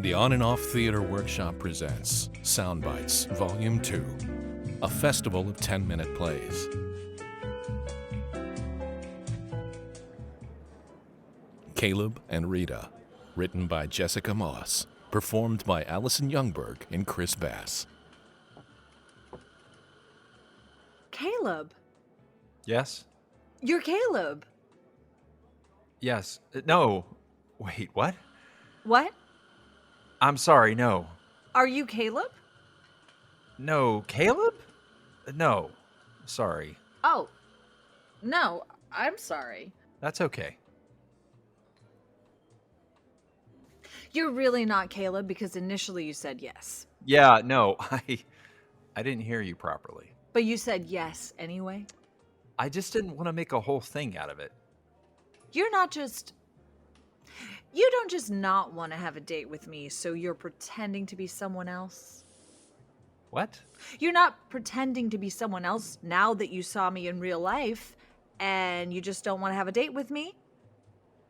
The On and Off Theater Workshop presents Soundbites, Volume 2, a festival of 10-minute plays. Caleb and Rita, written by Jessica Moss, performed by Allison Youngberg and Chris Bass. Caleb. Yes? You're Caleb. Yes. No. Wait, what? What? I'm sorry, no. Are you Caleb? No, Caleb? No. Sorry. Oh. No, I'm sorry. That's okay. You're really not Caleb because initially you said yes. Yeah, no, I didn't hear you properly. But you said yes anyway. I just didn't want to make a whole thing out of it. You don't just not want to have a date with me, so you're pretending to be someone else? What? You're not pretending to be someone else now that you saw me in real life, and you just don't want to have a date with me?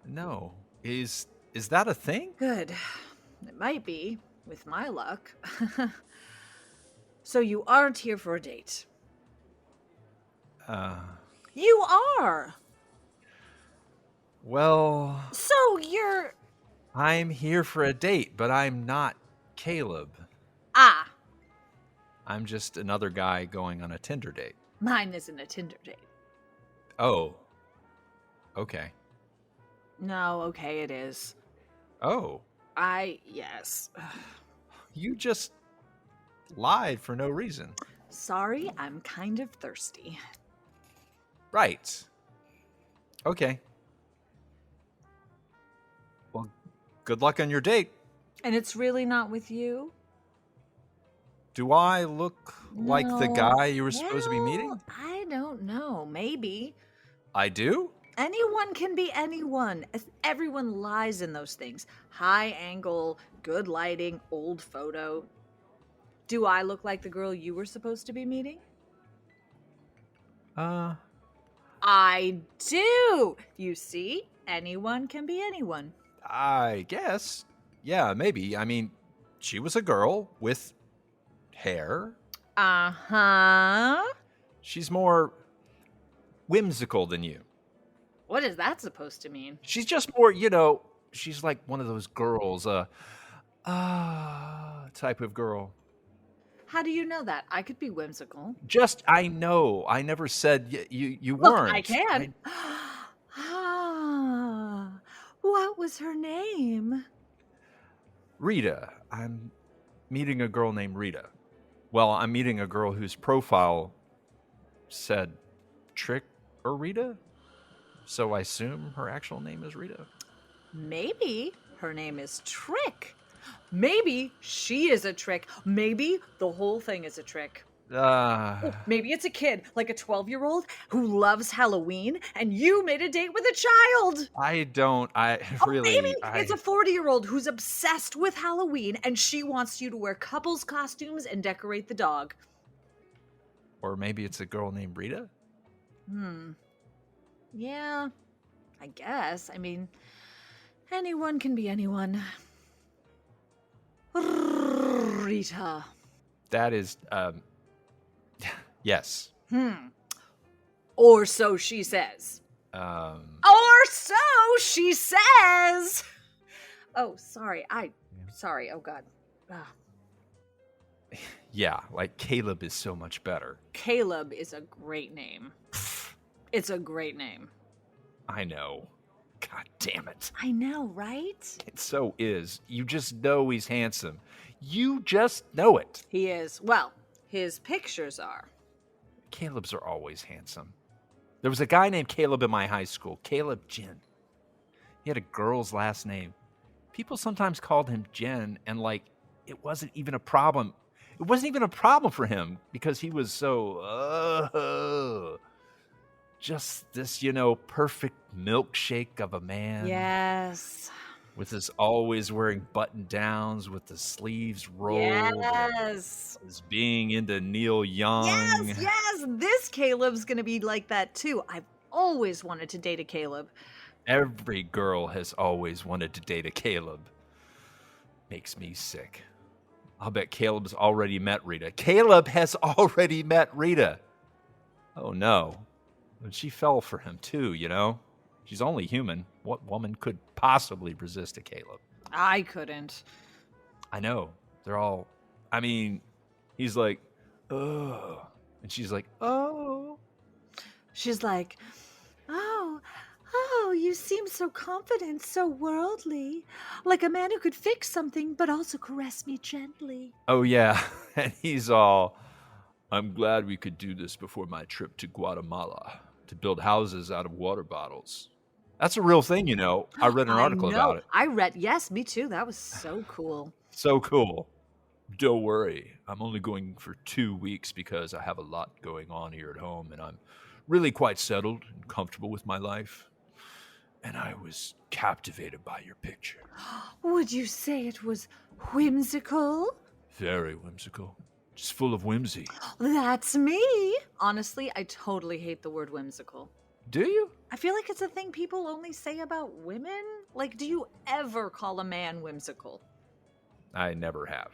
No. Is that a thing? Good. It might be, with my luck. So you aren't here for a date? You are! Well... So you're... I'm here for a date, but I'm not Caleb. Ah! I'm just another guy going on a Tinder date. Mine isn't a Tinder date. Oh. Okay. No, okay, it is. Oh. Yes. You just lied for no reason. Sorry, I'm kind of thirsty. Right. Okay. Well, good luck on your date. And it's really not with you? Do I look like the guy you were supposed to be meeting? Well, I don't know. Maybe. I do? Anyone can be anyone. Everyone lies in those things. High angle, good lighting, old photo. Do I look like the girl you were supposed to be meeting? I do! You see? Anyone can be anyone. I guess. Yeah, maybe. I mean, she was a girl with hair. Uh-huh. She's more whimsical than you. What is that supposed to mean? She's just more, she's like one of those girls, type of girl. How do you know that? I could be whimsical. I know. I never said you Look, weren't. I can. What was her name? Rita. I'm meeting a girl named Rita. Well, I'm meeting a girl whose profile said Trick or Rita. So I assume her actual name is Rita. Maybe her name is Trick. Maybe she is a trick. Maybe the whole thing is a trick. Maybe it's a kid, like a 12-year-old, who loves Halloween, and you made a date with a child. Really... Maybe it's a 40-year-old who's obsessed with Halloween, and she wants you to wear couples costumes and decorate the dog. Or maybe it's a girl named Rita? Yeah, I guess. I mean, anyone can be anyone. Rita. That is, yes. Or so she says. Or so she says. Oh, sorry. Sorry. Oh, God. Yeah, like Caleb is so much better. Caleb is a great name. It's a great name. I know. God damn it. I know, right? It so is. You just know he's handsome. You just know it. He is. Well, his pictures are. Caleb's are always handsome. There was a guy named Caleb in my high school, Caleb Jen. He had a girl's last name. People sometimes called him Jen, and it wasn't even a problem. It wasn't even a problem for him because he was so, just this, perfect milkshake of a man. Yes. With his always wearing button downs with the sleeves rolled. Yes. His being into Neil Young. Yes. This Caleb's going to be like that too. I've always wanted to date a Caleb. Every girl has always wanted to date a Caleb. makes me sick. I'll bet Caleb's already met Rita. Caleb has already met Rita. Oh, no. And she fell for him, too, you know? She's only human. What woman could possibly resist a Caleb? I couldn't. I know. They're all... I mean, he's like, oh. And she's like, oh. She's like, oh, you seem so confident, so worldly. Like a man who could fix something, but also caress me gently. Oh, yeah. And he's all, I'm glad we could do this before my trip to Guatemala to build houses out of water bottles. That's a real thing, you know. I read an article about it. Yes, me too. That was so cool. So cool. Don't worry. I'm only going for 2 weeks because I have a lot going on here at home, and I'm really quite settled and comfortable with my life. And I was captivated by your picture. Would you say it was whimsical? Very whimsical. Just full of whimsy. That's me. Honestly, I totally hate the word whimsical. Do you? I feel like it's a thing people only say about women. Like, do you ever call a man whimsical? I never have.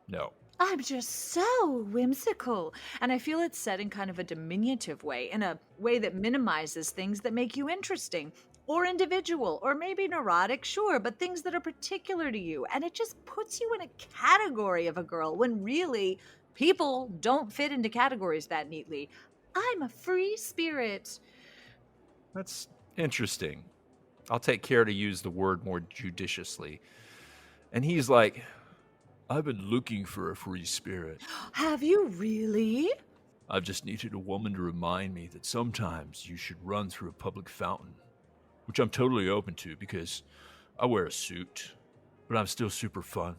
No. I'm just so whimsical. And I feel it's said in kind of a diminutive way, in a way that minimizes things that make you interesting or individual or maybe neurotic, sure, but things that are particular to you. And it just puts you in a category of a girl when really people don't fit into categories that neatly. I'm a free spirit. That's interesting. I'll take care to use the word more judiciously. And he's like, I've been looking for a free spirit. Have you really? I've just needed a woman to remind me that sometimes you should run through a public fountain, which I'm totally open to because I wear a suit, but I'm still super fun.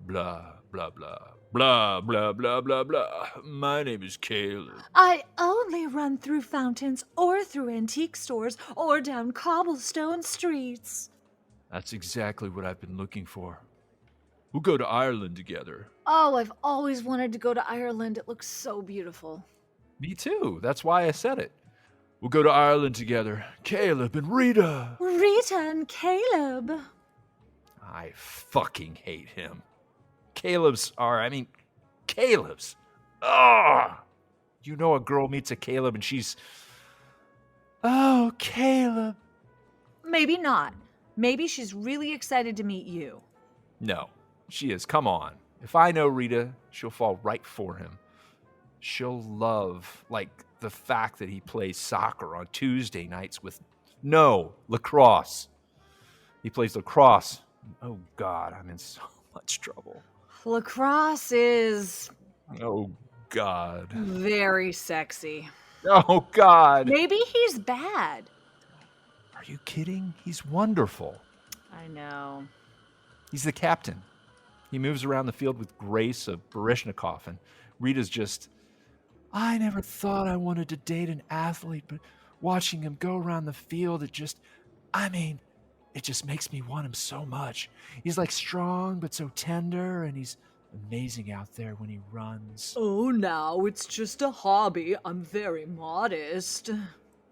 Blah, blah, blah. Blah, blah, blah, blah, blah. My name is Caleb. I only run through fountains or through antique stores or down cobblestone streets. That's exactly what I've been looking for. We'll go to Ireland together. Oh, I've always wanted to go to Ireland. It looks so beautiful. Me too. That's why I said it. We'll go to Ireland together. Caleb and Rita. Rita and Caleb. I fucking hate him. Caleb's. Ah! You know a girl meets a Caleb and she's... Oh, Caleb. Maybe not. Maybe she's really excited to meet you. No, she is. Come on. If I know Rita, she'll fall right for him. She'll love, like, the fact that he plays soccer on Tuesday nights with... No, lacrosse. He plays lacrosse. Oh, God, I'm in so much trouble. Lacrosse is... Oh, God. very sexy. Oh, God. Maybe he's bad. Are you kidding? He's wonderful. I know. He's the captain. He moves around the field with grace of Baryshnikov, and Rita's just, I never thought I wanted to date an athlete, but watching him go around the field, it just makes me want him so much. He's like strong, but so tender, and he's amazing out there when he runs. Oh, now it's just a hobby. I'm very modest.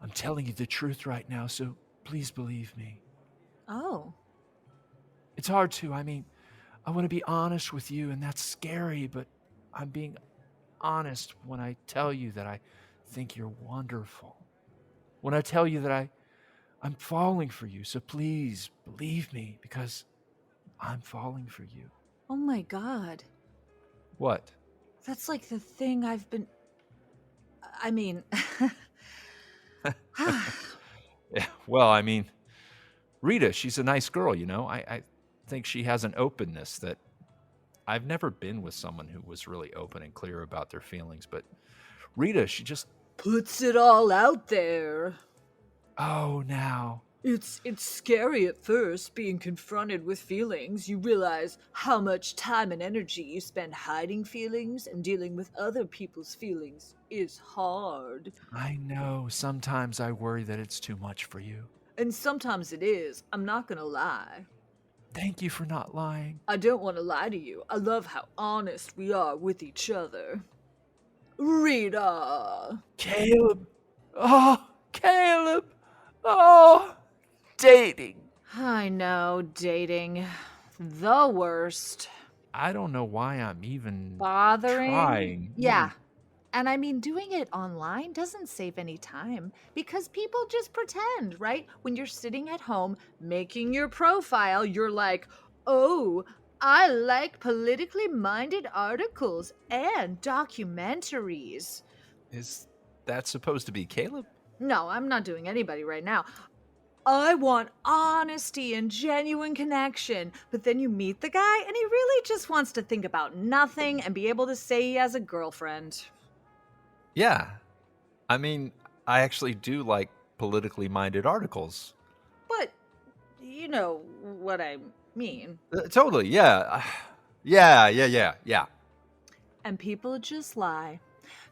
I'm telling you the truth right now, so please believe me. Oh. It's hard to. I want to be honest with you, and that's scary, but I'm being honest when I tell you that I think you're wonderful. When I tell you that I'm falling for you, so please believe me, because I'm falling for you. Oh my God. What? That's like the thing I've been... Yeah, well, Rita, she's a nice girl, you know. I think she has an openness that I've never been with someone who was really open and clear about their feelings, but Rita, she just puts it all out there. Oh, now. It's scary at first, being confronted with feelings. You realize how much time and energy you spend hiding feelings, and dealing with other people's feelings is hard. I know. Sometimes I worry that it's too much for you. And sometimes it is. I'm not gonna lie. Thank you for not lying. I don't want to lie to you. I love how honest we are with each other. Rita! Caleb! Oh, Caleb! Oh, dating. I know, dating. The worst. I don't know why I'm even Bothering? trying. Yeah. And I mean, doing it online doesn't save any time because people just pretend, right? When you're sitting at home making your profile, you're like, oh, I like politically minded articles and documentaries. Is that supposed to be Caleb? No, I'm not doing anybody right now. I want honesty and genuine connection. But then you meet the guy and he really just wants to think about nothing and be able to say he has a girlfriend. Yeah. I mean, I actually do like politically minded articles. But you know what I mean. Totally, yeah. Yeah. And people just lie.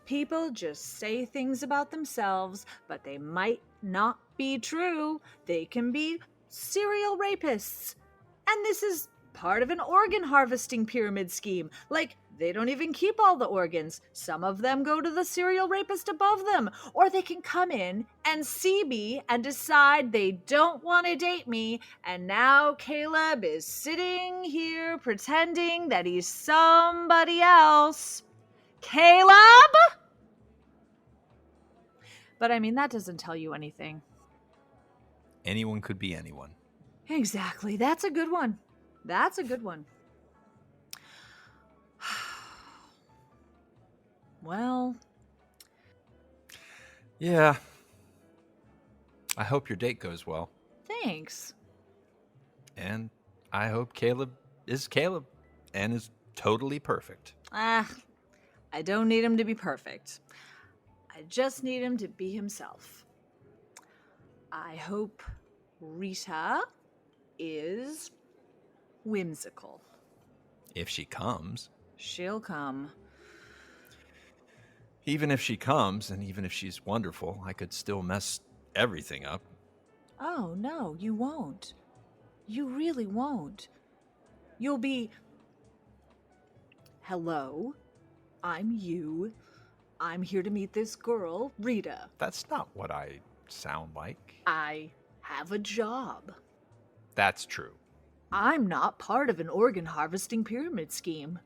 People just say things about themselves, but they might not be true. They can be serial rapists. And this is part of an organ harvesting pyramid scheme. Like, they don't even keep all the organs. Some of them go to the serial rapist above them. Or they can come in and see me and decide they don't want to date me. And now Caleb is sitting here pretending that he's somebody else. Caleb? But I mean, that doesn't tell you anything. Anyone could be anyone. Exactly. That's a good one. That's a good one. Well. Yeah. I hope your date goes well. Thanks. And I hope Caleb is Caleb and is totally perfect. I don't need him to be perfect. I just need him to be himself. I hope Rita is whimsical. If she comes. She'll come. Even if she comes, and even if she's wonderful, I could still mess everything up. Oh, no, you won't. You really won't. You'll be, hello, I'm you. I'm here to meet this girl, Rita. That's not what I sound like. I have a job. That's true. I'm not part of an organ harvesting pyramid scheme.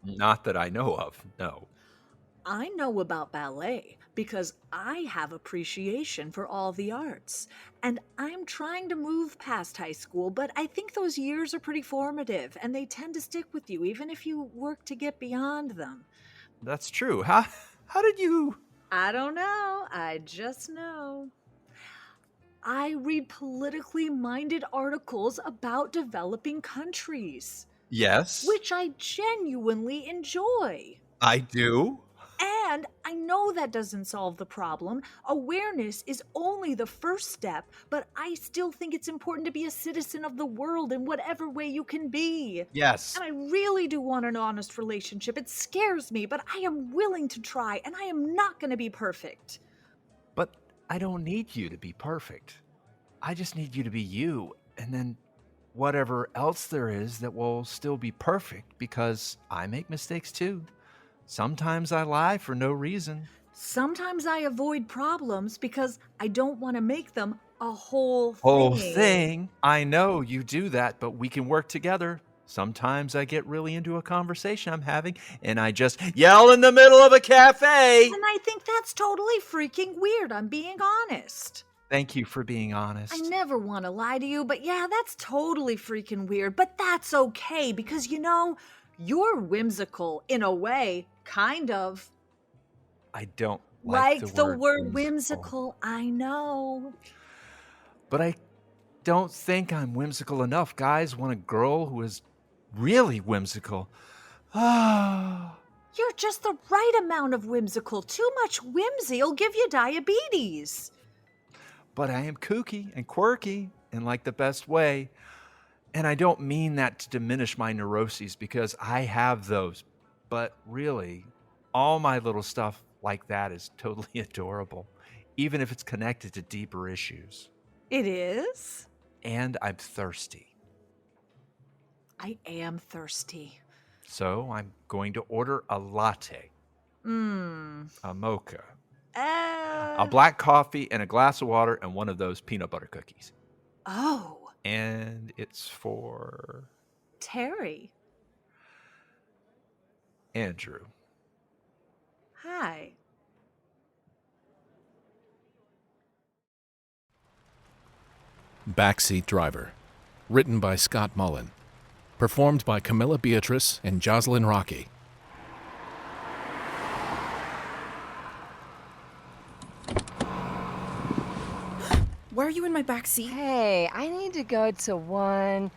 Not that I know of, no. I know about ballet because I have appreciation for all the arts. And I'm trying to move past high school, but I think those years are pretty formative and they tend to stick with you even if you work to get beyond them. That's true. How did you... I don't know. I just know. I read politically minded articles about developing countries. Yes. Which I genuinely enjoy. I do. And I know that doesn't solve the problem. Awareness is only the first step, but I still think it's important to be a citizen of the world in whatever way you can be. Yes. And I really do want an honest relationship. It scares me, but I am willing to try, and I am not going to be perfect. But I don't need you to be perfect. I just need you to be you, and then whatever else there is that will still be perfect, because I make mistakes too. Sometimes I lie for no reason. Sometimes I avoid problems because I don't want to make them a whole thing. I know you do that, but we can work together. Sometimes I get really into a conversation I'm having, and I just yell in the middle of a cafe. And I think that's totally freaking weird. I'm being honest. Thank you for being honest. I never want to lie to you, but yeah, that's totally freaking weird. But that's okay because, you know, you're whimsical in a way, kind of. I don't like the word whimsical. I know. But I don't think I'm whimsical enough. Guys want a girl who is really whimsical. You're just the right amount of whimsical. Too much whimsy will give you diabetes. But I am kooky and quirky in like the best way. And I don't mean that to diminish my neuroses because I have those. But really, all my little stuff like that is totally adorable, even if it's connected to deeper issues. It is? And I'm thirsty. I am thirsty. So I'm going to order a latte. A mocha. A black coffee and a glass of water and one of those peanut butter cookies. Oh. And it's for Terry. Andrew. Hi. Backseat Driver. Written by Scott Mullen. Performed by Camila Beatriz and Jozlyn Rocki. Why are you in my back seat? Hey, I need to go to one.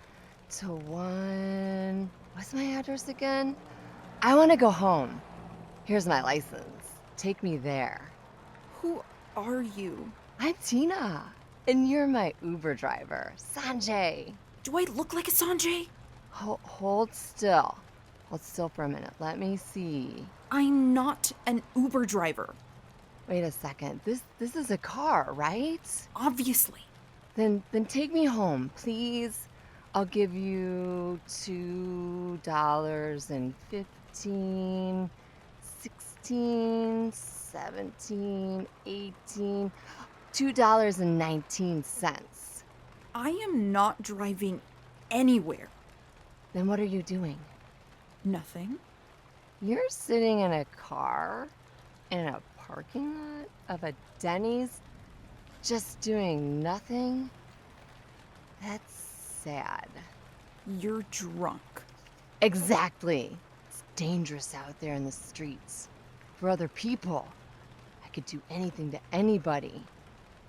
What's my address again? I want to go home. Here's my license. Take me there. Who are you? I'm Tina, and you're my Uber driver, Sanjay. Do I look like a Sanjay? Hold still. Hold still for a minute. Let me see. I'm not an Uber driver. Wait a second. This is a car, right? Obviously. Then take me home, please. I'll give you $2.15, 16, 17, 18, $2.19. I am not driving anywhere. Then what are you doing? Nothing. You're sitting in a car in a parking lot of a Denny's just doing nothing? That's sad. You're drunk. Exactly. It's dangerous out there in the streets. For other people. I could do anything to anybody.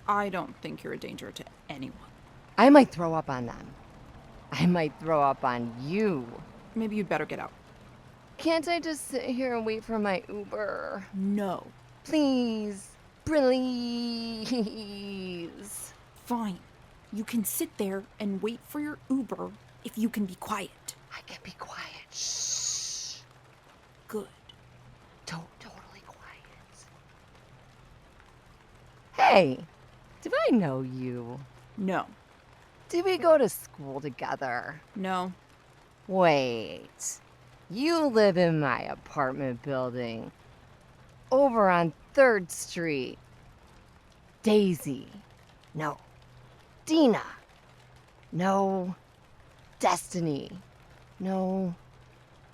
I don't think you're a danger to anyone. I might throw up on them. I might throw up on you. Maybe you'd better get out. Can't I just sit here and wait for my Uber? No. Please. Please. Fine. You can sit there and wait for your Uber if you can be quiet. I can be quiet. Shh. Good. Totally quiet. Hey, do I know you? No. Did we go to school together? No. Wait. You live in my apartment building. Over on 3rd Street. Daisy. No. Dina. No. Destiny. No.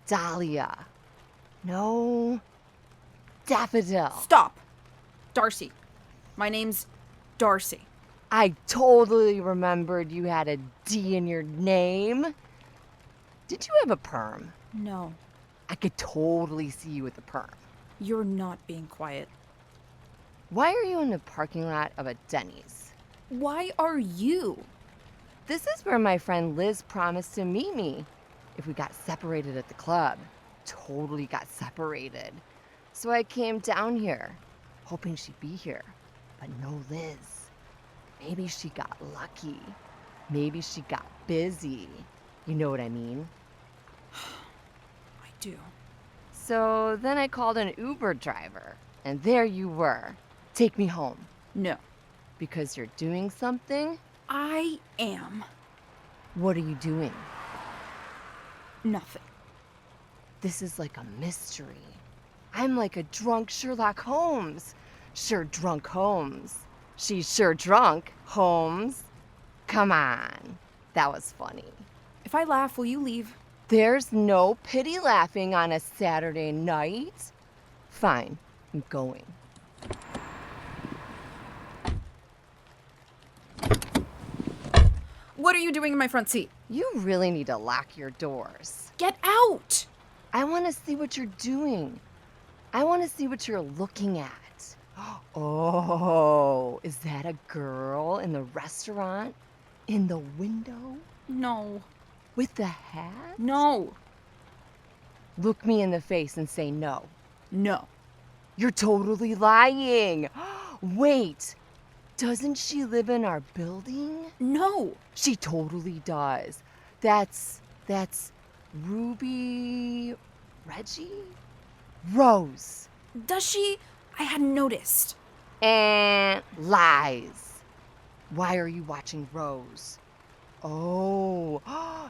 Dahlia. No. Daffodil. Stop. Darcy. My name's Darcy. I totally remembered you had a D in your name. Did you have a perm? No. I could totally see you with a perm. You're not being quiet. Why are you in the parking lot of a Denny's? Why are you? This is where my friend Liz promised to meet me if we got separated at the club. Totally got separated. So I came down here, hoping she'd be here. But no Liz. Maybe she got lucky. Maybe she got busy. You know what I mean? I do. So then I called an Uber driver, and there you were. Take me home. No. Because you're doing something? I am. What are you doing? Nothing. This is like a mystery. I'm like a drunk Sherlock Holmes. Sure drunk Holmes. She's sure drunk, Holmes. Come on. That was funny. If I laugh, will you leave? There's no pity laughing on a Saturday night. Fine, I'm going. What are you doing in my front seat? You really need to lock your doors. Get out! I want to see what you're doing. I want to see what you're looking at. Oh, is that a girl in the restaurant? In the window? No. With the hat? No. Look me in the face and say no. No. You're totally lying. Wait, doesn't she live in our building? No. She totally does. That's Ruby, Reggie? Rose. Does she? I hadn't noticed. And lies. Why are you watching Rose? Oh,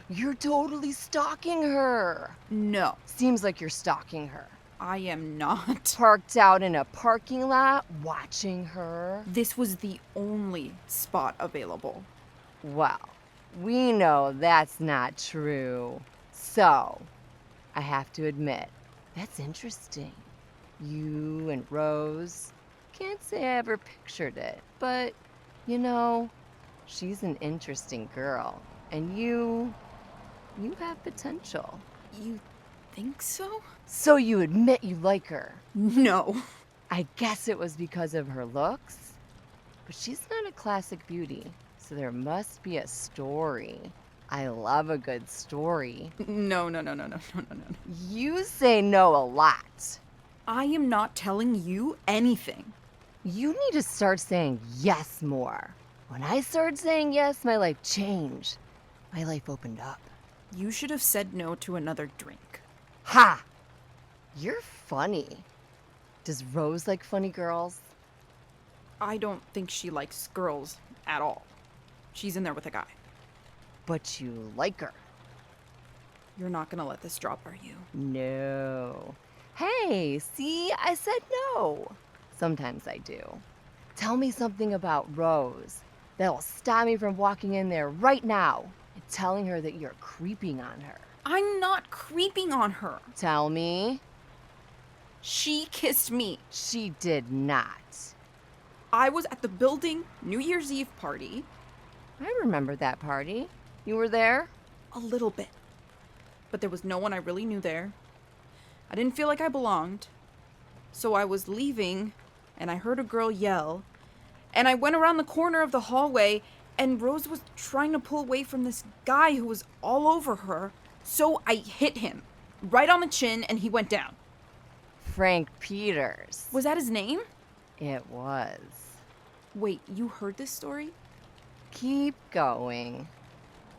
you're totally stalking her. No. Seems like you're stalking her. I am not. Parked out in a parking lot, watching her. This was the only spot available. Well, we know that's not true. So, I have to admit, that's interesting. You and Rose. Can't say I ever pictured it, but, you know, she's an interesting girl. And you have potential. You think so? So you admit you like her. No. I guess it was because of her looks. But she's not a classic beauty, so there must be a story. I love a good story. No. You say no a lot. I am not telling you anything. You need to start saying yes more. When I started saying yes, my life changed. My life opened up. You should have said no to another drink. Ha! You're funny. Does Rose like funny girls? I don't think she likes girls at all. She's in there with a guy. But you like her. You're not gonna let this drop, are you? No. Hey, see, I said no. Sometimes I do. Tell me something about Rose that'll stop me from walking in there right now and telling her that you're creeping on her. I'm not creeping on her. Tell me. She kissed me. She did not. I was at the building New Year's Eve party. I remember that party. You were there? A little bit. But there was no one I really knew there. I didn't feel like I belonged. So I was leaving, and I heard a girl yell. And I went around the corner of the hallway, and Rose was trying to pull away from this guy who was all over her. So I hit him, right on the chin, and he went down. Frank Peters. Was that his name? It was. Wait, you heard this story? Keep going.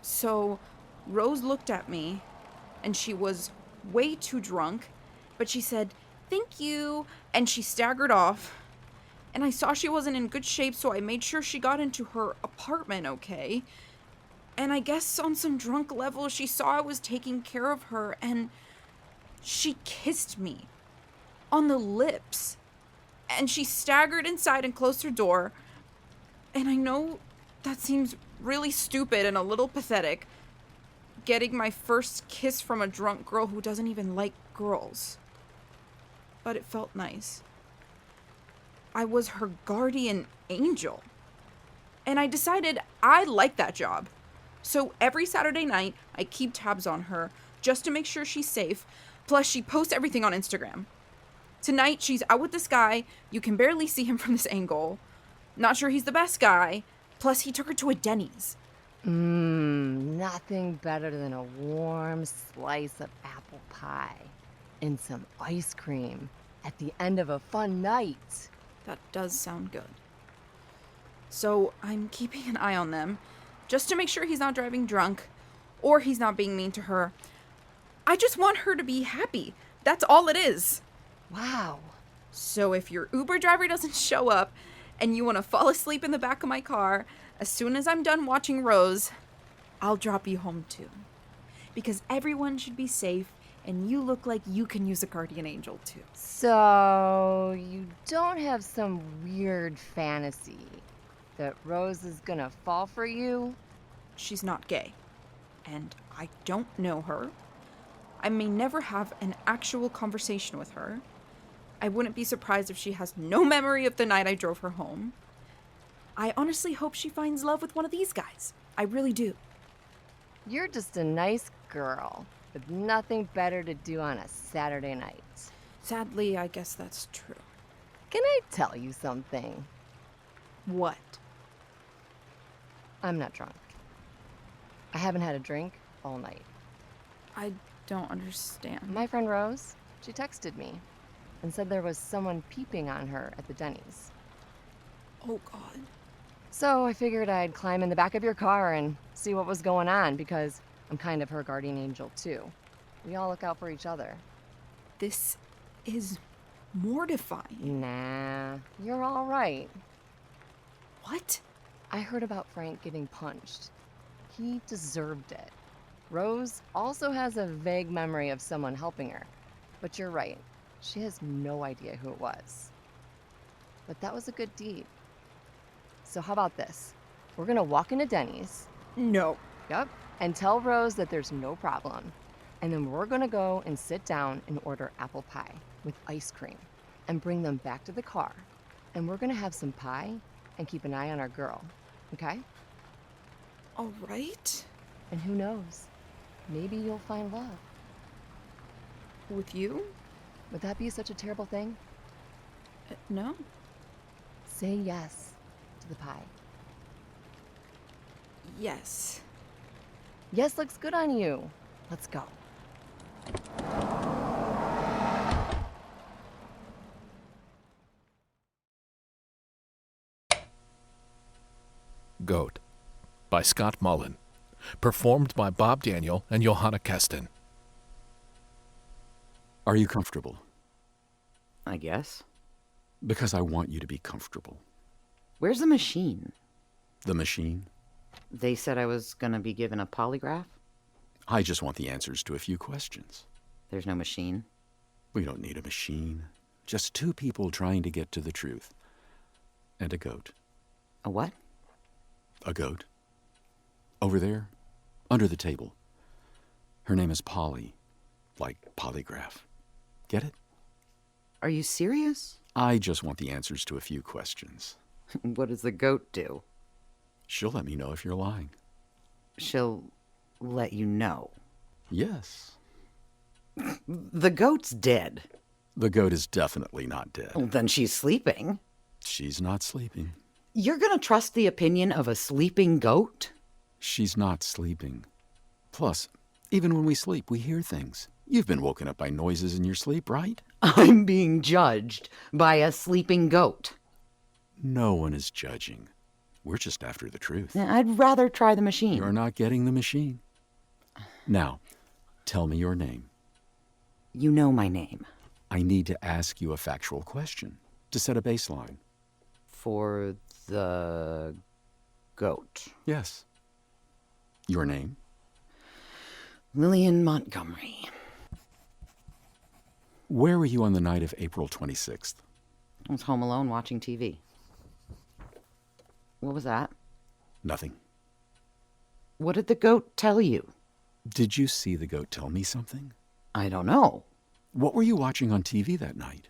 So Rose looked at me, and she was way too drunk, but she said, "Thank you," and she staggered off. And I saw she wasn't in good shape, so I made sure she got into her apartment okay. And I guess on some drunk level, she saw I was taking care of her, and she kissed me on the lips. And she staggered inside and closed her door. And I know that seems really stupid and a little pathetic, getting my first kiss from a drunk girl who doesn't even like girls. But it felt nice. I was her guardian angel. And I decided I like that job. So every Saturday night, I keep tabs on her just to make sure she's safe. Plus, she posts everything on Instagram. Tonight, she's out with this guy. You can barely see him from this angle. Not sure he's the best guy. Plus, he took her to a Denny's. Nothing better than a warm slice of apple pie and some ice cream at the end of a fun night. That does sound good. So I'm keeping an eye on them, just to make sure he's not driving drunk, or he's not being mean to her. I just want her to be happy. That's all it is. Wow. So if your Uber driver doesn't show up, and you want to fall asleep in the back of my car, as soon as I'm done watching Rose, I'll drop you home too. Because everyone should be safe, and you look like you can use a guardian angel too. So, you don't have some weird fantasy that Rose is gonna fall for you? She's not gay, and I don't know her. I may never have an actual conversation with her. I wouldn't be surprised if she has no memory of the night I drove her home. I honestly hope she finds love with one of these guys. I really do. You're just a nice girl with nothing better to do on a Saturday night. Sadly, I guess that's true. Can I tell you something? What? I'm not drunk. I haven't had a drink all night. I don't understand. My friend Rose, she texted me and said there was someone peeping on her at the Denny's. Oh, God. So I figured I'd climb in the back of your car and see what was going on because I'm kind of her guardian angel too. We all look out for each other. This is mortifying. Nah, you're all right. What? I heard about Frank getting punched. He deserved it. Rose also has a vague memory of someone helping her, but you're right. She has no idea who it was. But that was a good deed. So how about this? We're gonna walk into Denny's. No. Yep. And tell Rose that there's no problem. And then we're gonna go and sit down and order apple pie with ice cream and bring them back to the car. And we're gonna have some pie and keep an eye on our girl, okay? All right. And who knows? Maybe you'll find love. With you? Would that be such a terrible thing? No. Say yes to the pie. Yes. Yes looks good on you. Let's go. Goat by Scott Mullen. Performed by Bob Daniel and Johanne Kesten. Are you comfortable? I guess. Because I want you to be comfortable. Where's the machine? The machine? They said I was gonna be given a polygraph? I just want the answers to a few questions. There's no machine. We don't need a machine. Just two people trying to get to the truth. And a goat. A what? A goat. Over there, under the table. Her name is Polly, like polygraph. Get it? Are you serious? I just want the answers to a few questions. What does the goat do? She'll let me know if you're lying. She'll let you know. Yes. The goat's dead. The goat is definitely not dead. Well, then she's sleeping. She's not sleeping. You're gonna trust the opinion of a sleeping goat? She's not sleeping. Plus, even when we sleep, we hear things. You've been woken up by noises in your sleep, right? I'm being judged by a sleeping goat. No one is judging. We're just after the truth. I'd rather try the machine. You're not getting the machine. Now, tell me your name. You know my name. I need to ask you a factual question to set a baseline. For the goat. Yes. Your name? Lillian Montgomery. Where were you on the night of April 26th? I was home alone watching TV. What was that? Nothing. What did the goat tell you? Did you see the goat tell me something? I don't know. What were you watching on TV that night?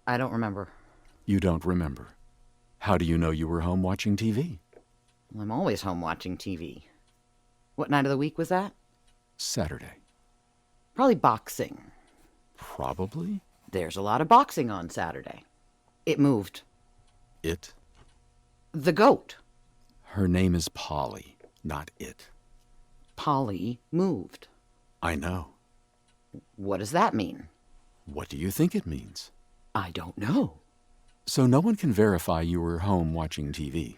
I don't remember. You don't remember. How do you know you were home watching TV? Well, I'm always home watching TV. What night of the week was that? Saturday. Probably boxing. Probably. There's a lot of boxing on Saturday. It moved. It? The goat. Her name is Polly, not it. Polly moved. I know. What does that mean? What do you think it means? I don't know. So no one can verify you were home watching TV.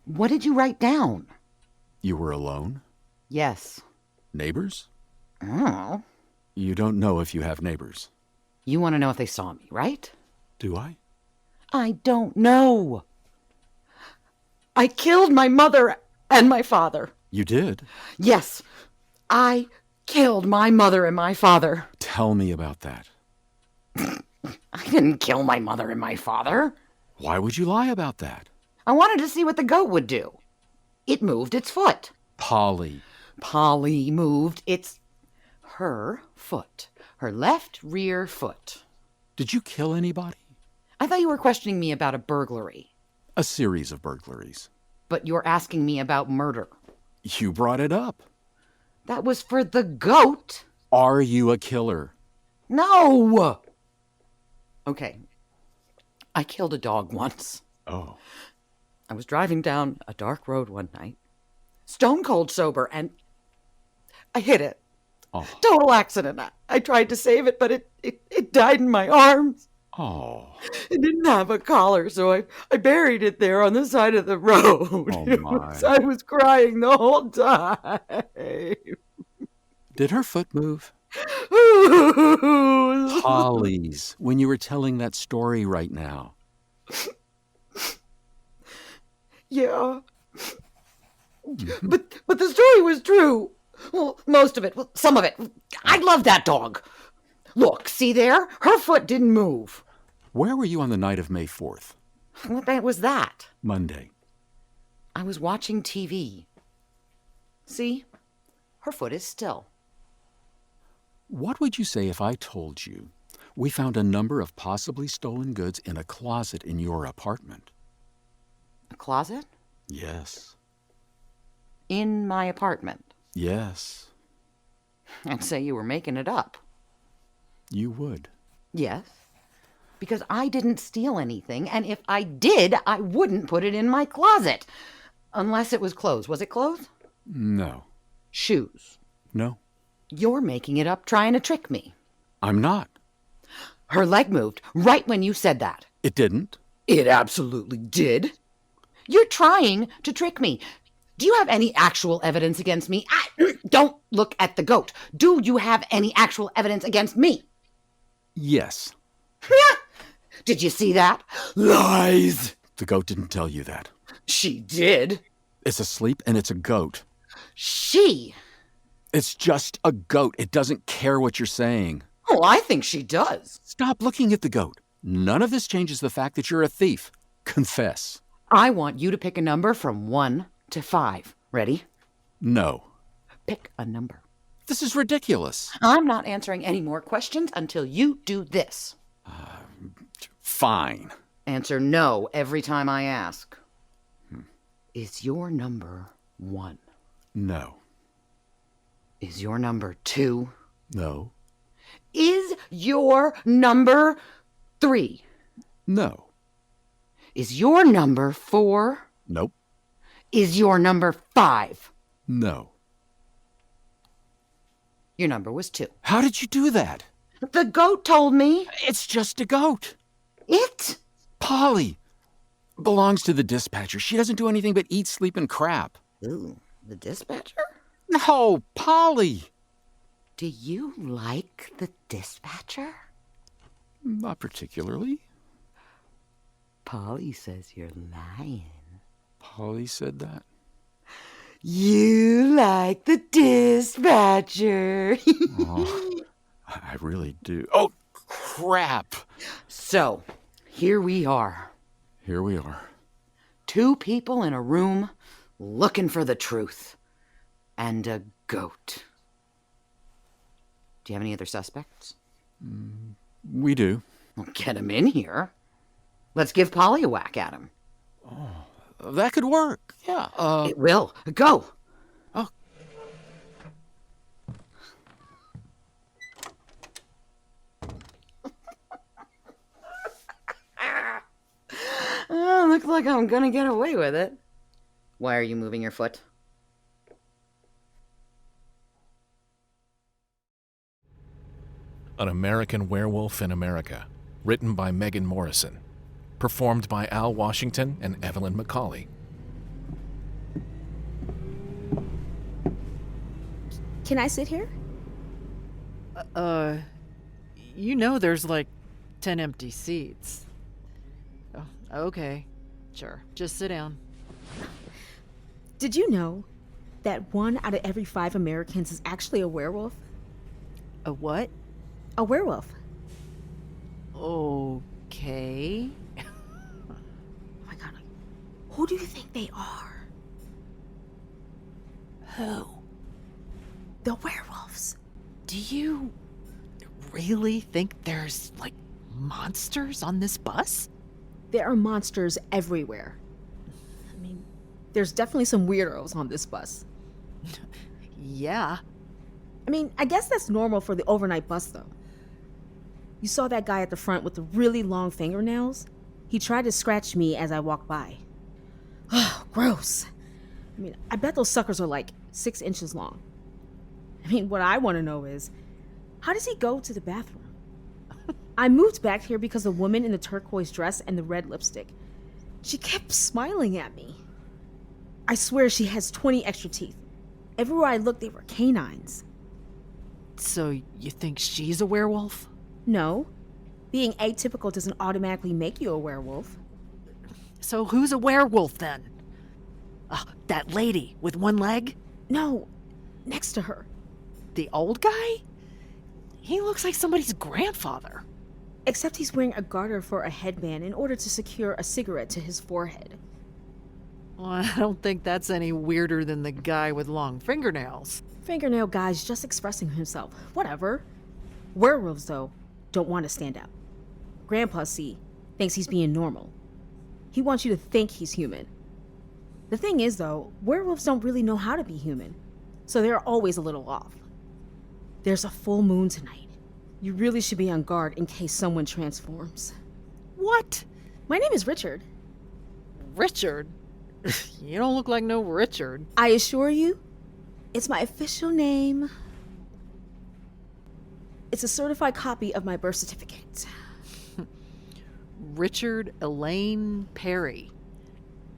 What did you write down? You were alone? Yes. Neighbors? Oh. You don't know if you have neighbors. You want to know if they saw me, right? Do I? I don't know. I killed my mother and my father. You did? Yes, I killed my mother and my father. Tell me about that. I didn't kill my mother and my father. Why would you lie about that? I wanted to see what the goat would do. It moved its foot. Polly. Polly moved her foot. Her left rear foot. Did you kill anybody? I thought you were questioning me about a burglary. A series of burglaries. But you're asking me about murder. You brought it up. That was for the goat. Are you a killer? No! Okay. I killed a dog once. Oh. I was driving down a dark road one night, stone cold sober, and I hit it. Oh. Total accident. I tried to save it, but it died in my arms. Oh. It didn't have a collar, so I buried it there on the side of the road. Oh, my. I was crying the whole time. Did her foot move? Polly's, when you were telling that story right now. Yeah. But the story was true. Well, most of it. Well, some of it. I love that dog. Look, see there? Her foot didn't move. Where were you on the night of May 4th? What night was that? Monday. I was watching TV. See? Her foot is still. What would you say if I told you we found a number of possibly stolen goods in a closet in your apartment? A closet? Yes. In my apartment? Yes. I'd say you were making it up. You would. Yes. Because I didn't steal anything, and if I did, I wouldn't put it in my closet. Unless it was clothes. Was it clothes? No. Shoes. No. You're making it up, trying to trick me. I'm not. Her leg moved right when you said that. It didn't. It absolutely did. You're trying to trick me. Do you have any actual evidence against me? Don't look at the goat. Do you have any actual evidence against me? Yes. Did you see that? Lies! The goat didn't tell you that. She did. It's asleep and it's a goat. She? It's just a goat. It doesn't care what you're saying. Oh, I think she does. Stop looking at the goat. None of this changes the fact that you're a thief. Confess. I want you to pick a number from 1 to 5. Ready? No. Pick a number. This is ridiculous. I'm not answering any more questions until you do this. Fine. Answer no every time I ask. Is your number 1? No. Is your number 2? No. Is your number 3? No. Is your number 4? Nope. Is your number 5? No. Your number was 2. How did you do that? The goat told me. It's just a goat. It? Polly belongs to the dispatcher. She doesn't do anything but eat, sleep, and crap. Ooh, the dispatcher? No, Polly. Do you like the dispatcher? Not particularly. Polly says you're lying. Polly said that. You like the dispatcher. Oh, I really do. Oh, crap. So, here we are. Here we are. 2 people in a room looking for the truth. And a goat. Do you have any other suspects? We do. Well, get him in here. Let's give Polly a whack at him. That could work. Yeah. It will. Go. Oh. Looks like I'm gonna get away with it. Why are you moving your foot? An American Werewolf in America, written by Megan Morrison, performed by Al Washington and Evelyn McCauley. Can I sit here? You know there's like 10 empty seats. Oh, okay. Sure. Just sit down. Did you know that 1 out of every 5 Americans is actually a werewolf? A what? A werewolf. Okay. Oh my god. Who do you think they are? Who? The werewolves. Do you really think there's like monsters on this bus? There are monsters everywhere. I mean, there's definitely some weirdos on this bus. Yeah. I mean, I guess that's normal for the overnight bus, though. You saw that guy at the front with the really long fingernails? He tried to scratch me as I walked by. Oh, gross. I mean, I bet those suckers are like 6 inches long. I mean, what I want to know is, how does he go to the bathroom? I moved back here because the woman in the turquoise dress and the red lipstick, she kept smiling at me. I swear she has 20 extra teeth. Everywhere I looked, they were canines. So you think she's a werewolf? No. Being atypical doesn't automatically make you a werewolf. So who's a werewolf then? That lady with 1 leg? No, next to her. The old guy? He looks like somebody's grandfather. Except he's wearing a garter for a headband in order to secure a cigarette to his forehead. Well, I don't think that's any weirder than the guy with long fingernails. Fingernail guy's just expressing himself. Whatever. Werewolves, though, don't want to stand out. Grandpa, see, thinks he's being normal. He wants you to think he's human. The thing is, though, werewolves don't really know how to be human, so they're always a little off. There's a full moon tonight. You really should be on guard in case someone transforms. What? My name is Richard. Richard? You don't look like no Richard. I assure you, it's my official name. It's a certified copy of my birth certificate. Richard Elaine Perry.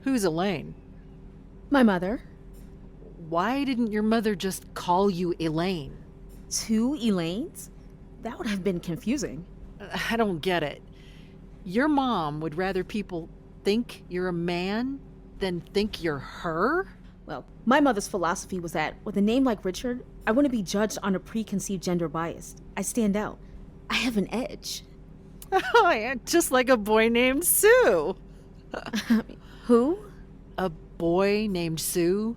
Who's Elaine? My mother. Why didn't your mother just call you Elaine? 2 Elaines? That would have been confusing. I don't get it. Your mom would rather people think you're a man than think you're her? Well, my mother's philosophy was that with a name like Richard, I wouldn't be judged on a preconceived gender bias. I stand out. I have an edge. Oh, yeah, just like a boy named Sue. Who? A boy named Sue?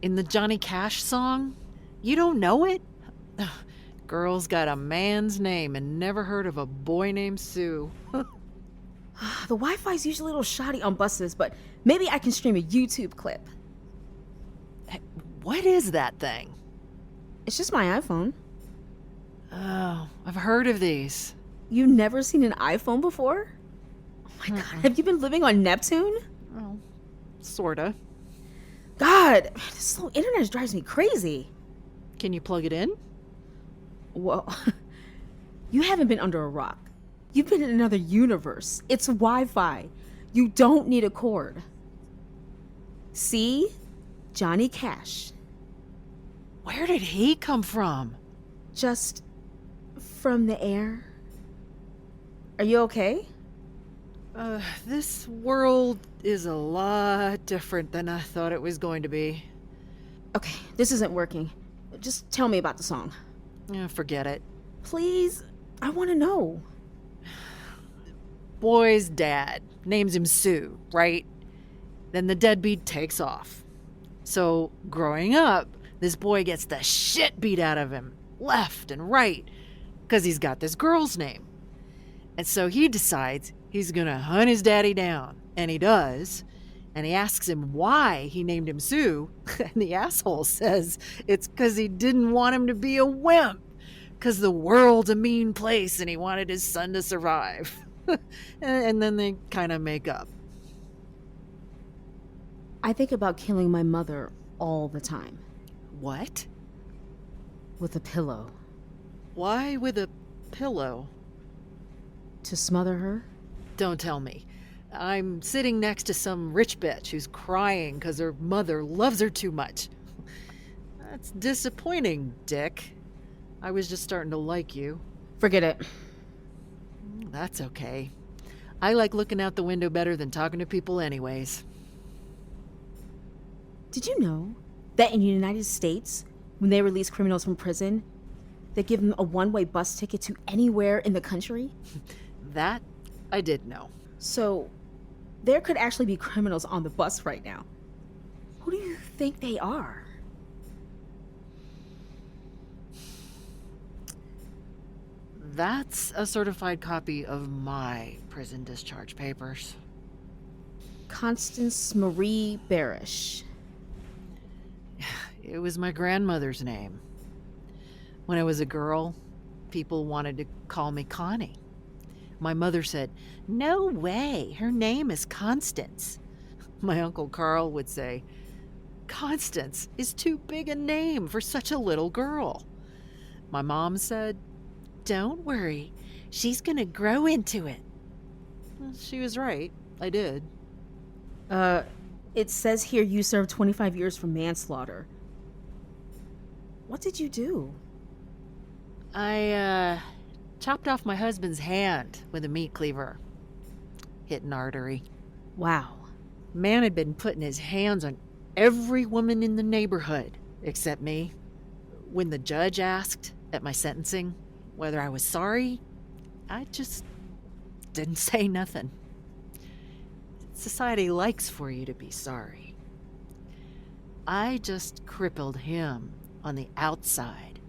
In the Johnny Cash song? You don't know it? Girl's got a man's name and never heard of a boy named Sue. The Wi-Fi's usually a little shoddy on buses, but maybe I can stream a YouTube clip. Hey, what is that thing? It's just my iPhone. Oh, I've heard of these. You've never seen an iPhone before? Oh my God, have you been living on Neptune? Oh, sorta. God, this slow internet drives me crazy. Can you plug it in? Well, you haven't been under a rock. You've been in another universe. It's Wi-Fi. You don't need a cord. See? Johnny Cash. Where did he come from? Just from the air. Are you okay? This world is a lot different than I thought it was going to be. Okay, this isn't working. Just tell me about the song. Forget it. Please, I want to know. Boy's dad names him Sue, right? Then the deadbeat takes off. So, growing up, this boy gets the shit beat out of him, left and right, because he's got this girl's name. And so he decides he's gonna hunt his daddy down, and he does. And he asks him why he named him Sue, and the asshole says it's because he didn't want him to be a wimp, because the world's a mean place and he wanted his son to survive. And then they kind of make up. I think about killing my mother all the time. What? With a pillow. Why with a pillow? To smother her? Don't tell me. I'm sitting next to some rich bitch who's crying because her mother loves her too much. That's disappointing, Dick. I was just starting to like you. Forget it. That's okay. I like looking out the window better than talking to people anyways. Did you know that in the United States, when they release criminals from prison, they give them a one-way bus ticket to anywhere in the country? That I did know. So, there could actually be criminals on the bus right now. Who do you think they are? That's a certified copy of my prison discharge papers. Constance Marie Barish. It was my grandmother's name. When I was a girl, people wanted to call me Connie. My mother said, "No way, her name is Constance." My Uncle Carl would say, "Constance is too big a name for such a little girl." My mom said, "Don't worry, she's gonna grow into it." Well, she was right. I did. It says here you served 25 years for manslaughter. What did you do? I, chopped off my husband's hand with a meat cleaver. Hit an artery. Wow. Man had been putting his hands on every woman in the neighborhood, except me. When the judge asked at my sentencing whether I was sorry, I just didn't say nothing. Society likes for you to be sorry. I just crippled him on the outside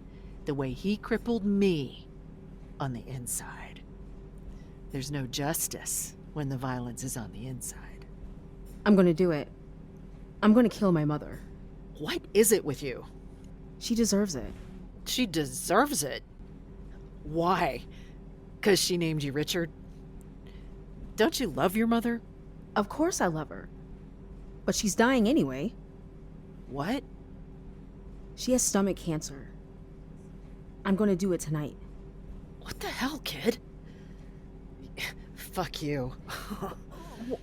the way he crippled me on the inside. There's no justice when the violence is on the inside. I'm gonna do it. I'm gonna kill my mother. What is it with you? She deserves it. She deserves it? Why? 'Cause she named you Richard? Don't you love your mother? Of course I love her. But she's dying anyway. What? She has stomach cancer. I'm gonna do it tonight. What the hell, kid? Fuck you.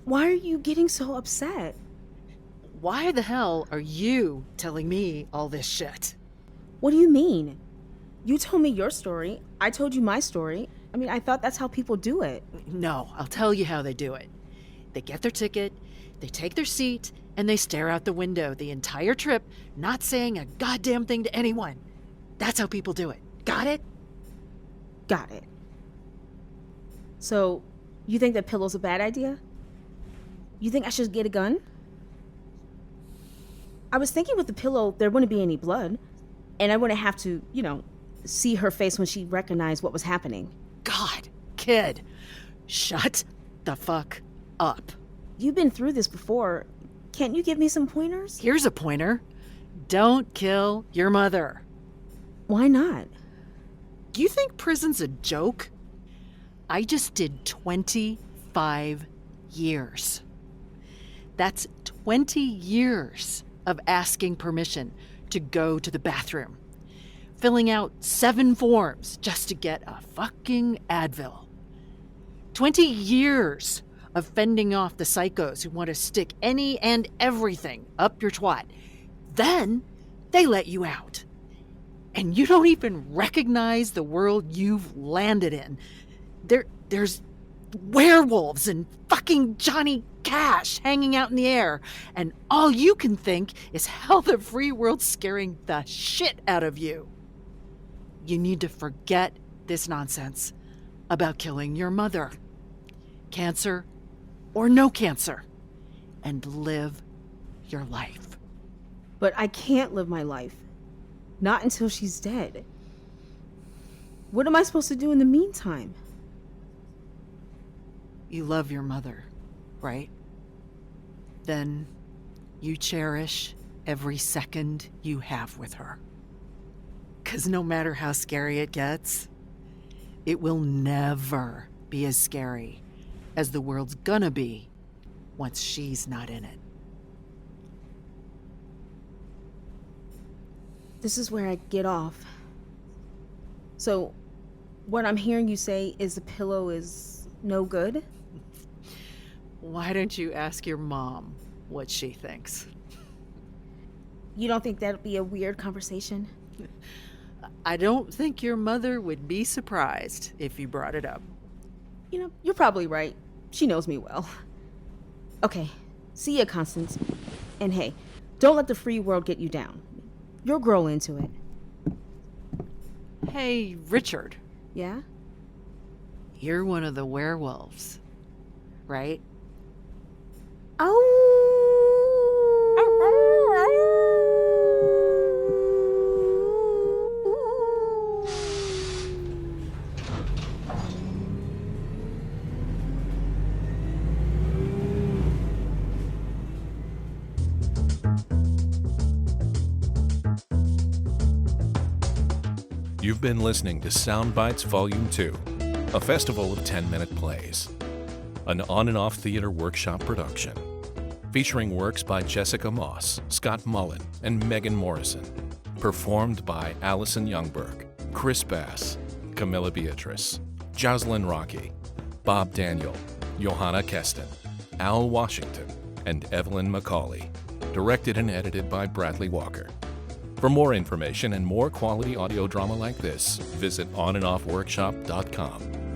Why are you getting so upset? Why the hell are you telling me all this shit? What do you mean? You told me your story. I told you my story. I mean, I thought that's how people do it. No, I'll tell you how they do it. They get their ticket, they take their seat, and they stare out the window the entire trip, not saying a goddamn thing to anyone. That's how people do it. Got it? Got it. So, you think that pillow's a bad idea? You think I should get a gun? I was thinking with the pillow, there wouldn't be any blood, and I wouldn't have to, see her face when she recognized what was happening. God, kid, shut the fuck up. You've been through this before. Can't you give me some pointers? Here's a pointer. Don't kill your mother. Why not? Do you think prison's a joke? I just did 25 years. That's 20 years of asking permission to go to the bathroom, filling out 7 forms just to get a fucking Advil. 20 years of fending off the psychos who want to stick any and everything up your twat. Then they let you out. And you don't even recognize the world you've landed in. There's werewolves and fucking Johnny Cash hanging out in the air, and all you can think is how the free world's scaring the shit out of you. You need to forget this nonsense about killing your mother. Cancer or no cancer, and live your life. But I can't live my life. Not until she's dead. What am I supposed to do in the meantime? You love your mother, right? Then you cherish every second you have with her. 'Cause no matter how scary it gets, it will never be as scary as the world's gonna be once she's not in it. This is where I get off. So, what I'm hearing you say is the pillow is no good? Why don't you ask your mom what she thinks? You don't think that'd be a weird conversation? I don't think your mother would be surprised if you brought it up. You're probably right. She knows me well. Okay, see ya, Constance. And hey, don't let the free world get you down. You'll grow into it. Hey, Richard. Yeah? You're one of the werewolves, right? You've been listening to Soundbites Volume 2, a festival of 10-minute plays. An on and off theater workshop production. Featuring works by Jessica Moss, Scott Mullen, and Megan Morrison. Performed by Allison Youngberg, Chris Bass, Camila Beatriz, Jozlyn Rocki, Bob Daniel, Johanne Kesten, Al Washington, and Evelyn McCauley. Directed and edited by Bradley Walker. For more information and more quality audio drama like this, visit onandoffworkshop.com.